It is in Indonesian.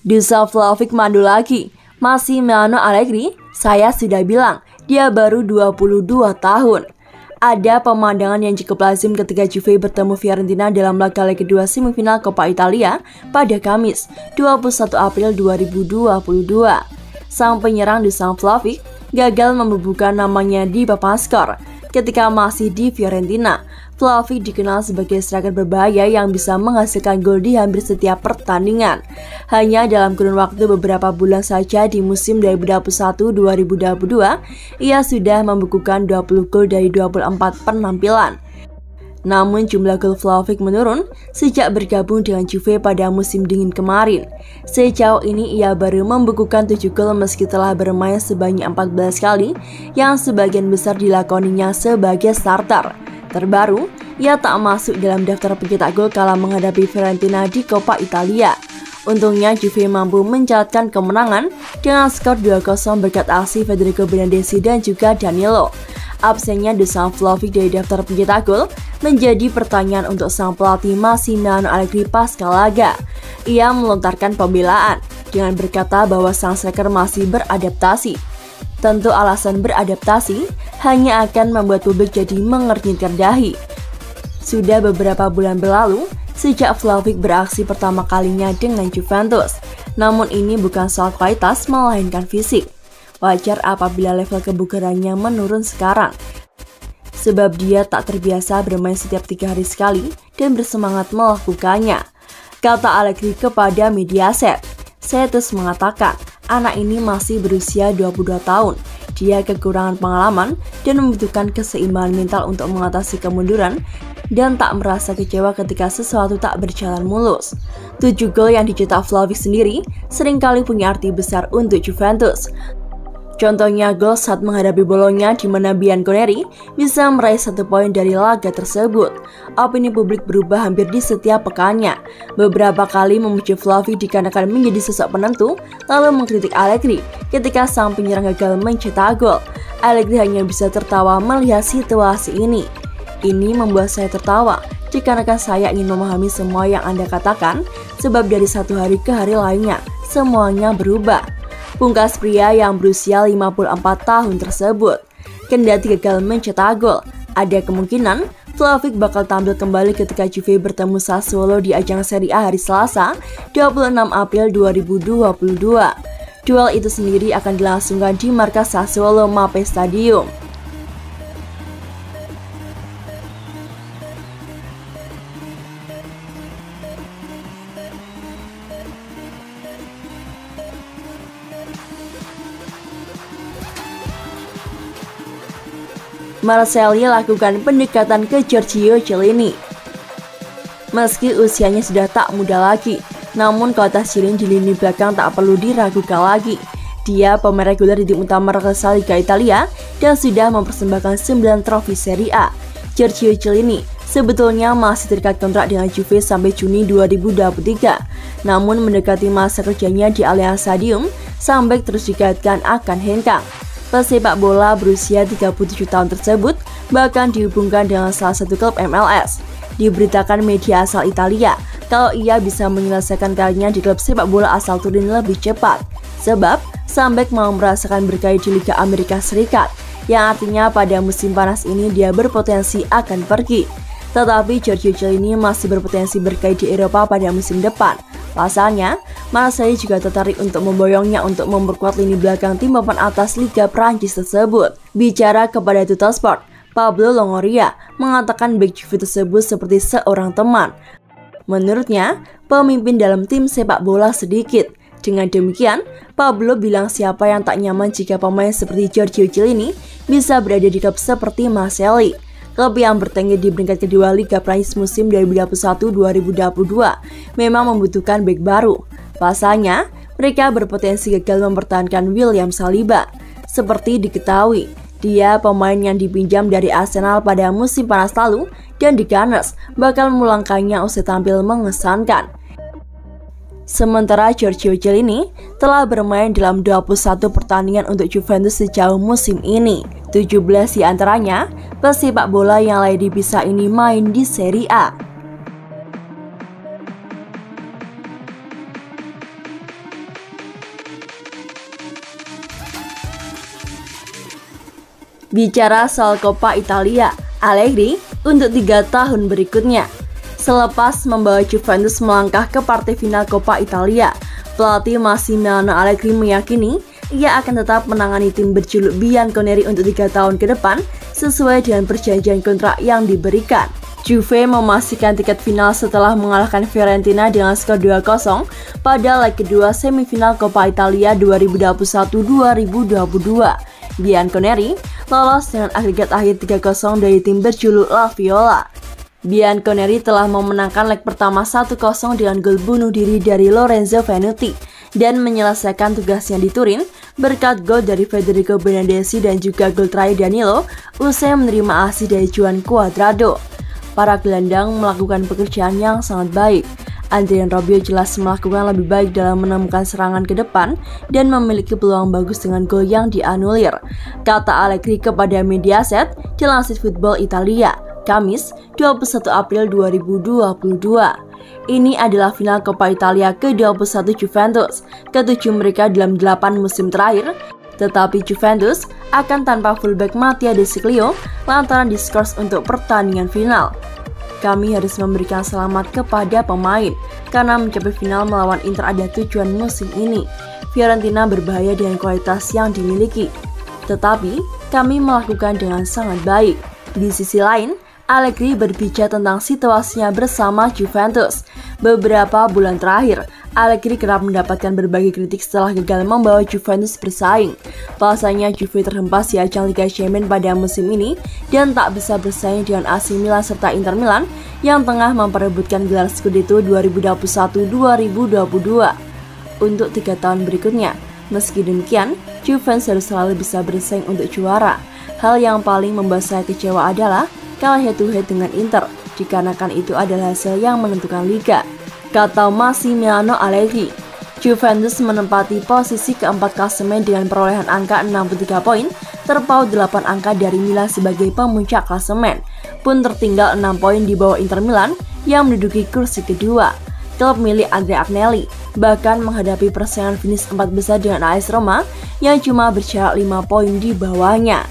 Dusan Vlahovic mandu lagi. Masih Milano Allegri, saya sudah bilang, dia baru 22 tahun. Ada pemandangan yang cukup lazim ketika Juve bertemu Fiorentina dalam laga leg kedua semifinal Coppa Italia pada Kamis, 21 April 2022. Sang penyerang Dusan Vlahovic gagal membubuhkan namanya di papan skor. Ketika masih di Fiorentina, Vlahovic dikenal sebagai striker berbahaya yang bisa menghasilkan gol di hampir setiap pertandingan. Hanya dalam kurun waktu beberapa bulan saja di musim 2021-2022, ia sudah membukukan 20 gol dari 24 penampilan. Namun jumlah gol Vlahovic menurun sejak bergabung dengan Juve pada musim dingin kemarin. Sejauh ini ia baru membukukan 7 gol meski telah bermain sebanyak 14 kali yang sebagian besar dilakoninya sebagai starter. Terbaru, ia tak masuk dalam daftar pencetak gol kala menghadapi Fiorentina di Coppa Italia. Untungnya Juve mampu mencatatkan kemenangan dengan skor 2-0 berkat aksi Federico Bernardeschi dan juga Danilo. Absennya Dusan Vlahovic dari daftar pencetak gol menjadi pertanyaan untuk sang pelatih Massimiliano Allegri pasca laga. Ia melontarkan pembelaan dengan berkata bahwa sang striker masih beradaptasi. Tentu alasan beradaptasi hanya akan membuat publik jadi mengernyitkan dahi. Sudah beberapa bulan berlalu sejak Vlahovic beraksi pertama kalinya dengan Juventus. Namun ini bukan soal kualitas melainkan fisik. Wajar apabila level kebugarannya menurun sekarang, sebab dia tak terbiasa bermain setiap 3 hari sekali dan bersemangat melakukannya, kata Allegri kepada Mediaset. Saya terus mengatakan, anak ini masih berusia 22 tahun, dia kekurangan pengalaman dan membutuhkan keseimbangan mental untuk mengatasi kemunduran dan tak merasa kecewa ketika sesuatu tak berjalan mulus. 7 gol yang dicetak Vlahovic sendiri seringkali punya arti besar untuk Juventus. Contohnya gol saat menghadapi Bologna di mana Bianconeri bisa meraih 1 poin dari laga tersebut. Opini publik berubah hampir di setiap pekannya. Beberapa kali memuji Vlahovic dikarenakan menjadi sosok penentu, lalu mengkritik Allegri ketika sang penyerang gagal mencetak gol. Allegri hanya bisa tertawa melihat situasi ini. Ini membuat saya tertawa dikarenakan saya ingin memahami semua yang Anda katakan, sebab dari satu hari ke hari lainnya semuanya berubah. Pungkas pria yang berusia 54 tahun tersebut. Kendati gagal mencetak gol, ada kemungkinan Vlahovic bakal tampil kembali ketika Juve bertemu Sassuolo di ajang Serie A hari Selasa, 26 April 2022. Duel itu sendiri akan dilangsungkan di markas Sassuolo Mape Stadium. Marseille lakukan pendekatan ke Giorgio Chiellini. Meski usianya sudah tak muda lagi, namun kualitas Chiellini di lini belakang tak perlu diragukan lagi. Dia pemain reguler di tim utama raksasa Liga Italia dan sudah mempersembahkan 9 trofi Serie A. Giorgio Chiellini sebetulnya masih terikat kontrak dengan Juve sampai Juni 2023. Namun mendekati masa kerjanya di Allianz Stadium, sang bek terus dikaitkan akan hengkang. Pesepak bola berusia 37 tahun tersebut bahkan dihubungkan dengan salah satu klub MLS. Diberitakan media asal Italia kalau ia bisa menyelesaikan karirnya di klub sepak bola asal Turin lebih cepat, sebab sang bek mau merasakan berkarir di Liga Amerika Serikat, yang artinya pada musim panas ini dia berpotensi akan pergi. Tetapi Giorgio Chiellini masih berpotensi berkarir di Eropa pada musim depan. Pasalnya, Marseille juga tertarik untuk memboyongnya untuk memperkuat lini belakang tim papan atas Liga Prancis tersebut. Bicara kepada Tuttosport, Pablo Longoria mengatakan bek Juve tersebut seperti seorang teman. Menurutnya, pemimpin dalam tim sepak bola sedikit. Dengan demikian, Pablo bilang siapa yang tak nyaman jika pemain seperti Giorgio Chiellini bisa berada di klub seperti Marseille. Klub yang bertengger di peringkat kedua Liga Prancis musim 2021-2022 memang membutuhkan bek baru. Pasalnya, mereka berpotensi gagal mempertahankan William Saliba. Seperti diketahui, dia pemain yang dipinjam dari Arsenal pada musim panas lalu dan di Gunners bakal memulangkannya usai tampil mengesankan. Sementara Giorgio Chiellini telah bermain dalam 21 pertandingan untuk Juventus sejauh musim ini. 17 diantaranya pesepak bola yang layak dipisah ini main di Serie A. Bicara soal Coppa Italia, Allegri untuk 3 tahun berikutnya. Selepas membawa Juventus melangkah ke partai final Coppa Italia, pelatih Massimiliano Allegri meyakini ia akan tetap menangani tim berjuluk Bianconeri untuk 3 tahun ke depan sesuai dengan perjanjian kontrak yang diberikan. Juve memastikan tiket final setelah mengalahkan Fiorentina dengan skor 2-0 pada leg kedua semifinal Coppa Italia 2021-2022. Bianconeri lolos dengan agregat akhir 3-0 dari tim berjuluk La Viola. Bianconeri telah memenangkan leg pertama 1-0 dengan gol bunuh diri dari Lorenzo Venuti dan menyelesaikan tugasnya di Turin berkat gol dari Federico Bernardeschi dan juga gol terakhir Danilo usai menerima asih dari Juan Cuadrado. Para gelandang melakukan pekerjaan yang sangat baik. Adrien Rabiot jelas melakukan lebih baik dalam menemukan serangan ke depan dan memiliki peluang bagus dengan gol yang dianulir, kata Allegri kepada Mediaset dilansir Football Italia, Kamis 21 April 2022. Ini adalah final Coppa Italia ke-21 Juventus, ke-7 mereka dalam 8 musim terakhir, tetapi Juventus akan tanpa fullback Mattia De Sciglio lantaran diskors untuk pertandingan final. Kami harus memberikan selamat kepada pemain karena mencapai final melawan Inter ada tujuan musim ini. Fiorentina berbahaya dengan kualitas yang dimiliki, tetapi kami melakukan dengan sangat baik. Di sisi lain, Allegri berbicara tentang situasinya bersama Juventus. Beberapa bulan terakhir, Allegri kerap mendapatkan berbagai kritik setelah gagal membawa Juventus bersaing. Bahasanya Juve terhempas di ajang Liga Champions pada musim ini dan tak bisa bersaing dengan AC Milan serta Inter Milan yang tengah memperebutkan gelar Scudetto 2021-2022 untuk 3 tahun berikutnya. Meski demikian, Juventus harus selalu bisa bersaing untuk juara. Hal yang paling membuat saya kecewa adalah kalah head-to-head dengan Inter, dikarenakan itu adalah hasil yang menentukan liga, kata Massimiliano Allegri. Juventus menempati posisi keempat klasemen dengan perolehan angka 63 poin, terpaut 8 angka dari Milan sebagai pemuncak klasemen, pun tertinggal 6 poin di bawah Inter Milan yang menduduki kursi kedua. Klub milik Andrea Agnelli bahkan menghadapi persaingan finish 4 besar dengan AS Roma yang cuma berjarak 5 poin di bawahnya.